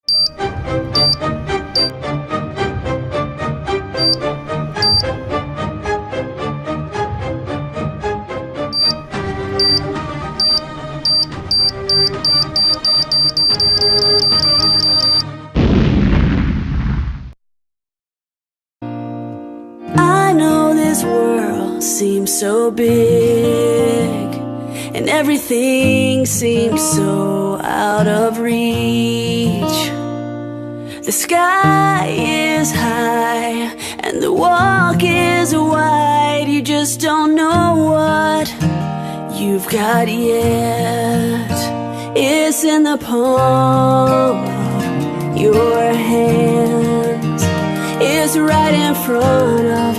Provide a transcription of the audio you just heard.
I know this world seems so big, and everything seems so out of reach. The sky is high and the walk is wide. You just don't know what you've got yet. It's in the palm of your hands. It's right in front of